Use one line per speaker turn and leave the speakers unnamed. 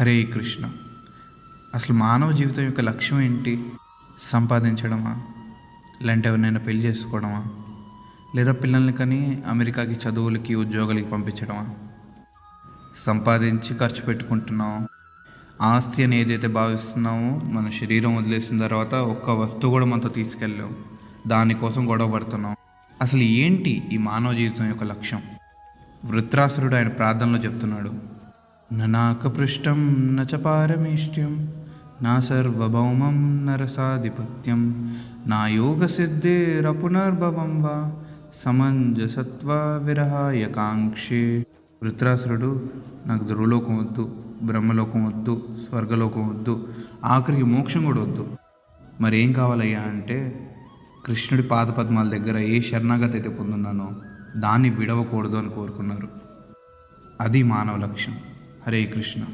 హరే కృష్ణ. అసలు మానవ జీవితం యొక్క లక్ష్యం ఏంటి? సంపాదించడమా? లేదంటే ఎవరినైనా పెళ్లి చేసుకోవడమా? లేదా పిల్లల్ని కని అమెరికాకి చదువులకి, ఉద్యోగాలకి పంపించడమా? సంపాదించి ఖర్చు పెట్టుకుంటున్నాం. ఆస్తి అని ఏదైతే భావిస్తున్నామో, మన శరీరం వదిలేసిన తర్వాత ఒక్క వస్తువు కూడా మనతో తీసుకెళ్ళాం. దానికోసం గొడవ పడుతున్నాం. అసలు ఏంటి ఈ మానవ జీవితం యొక్క లక్ష్యం? వృత్రాసురుడు ఆయన ప్రార్థనలో చెప్తున్నాడు, నాకపృష్టం నచ పారమేష్ట్యం, నా సర్వభౌమం నరసాధిపత్యం, నా యోగసిద్ధిరపునర్భవం వా, సమంజసత్వ విరహాయ కాంక్షే. వృత్రాసురుడు, నాకు ధ్రువలోకం వద్దు, బ్రహ్మలోకం వద్దు, స్వర్గలోకం వద్దు, ఆఖరికి మోక్షం కూడా వద్దు. మరేం కావాలయ్యా అంటే, కృష్ణుడి పాదపద్మాల దగ్గర ఏ శరణాగతి అయితే పొందున్నానో దాన్ని విడవకూడదు అని కోరుకున్నారు. అది మానవ లక్ష్యం. హరే కృష్ణ.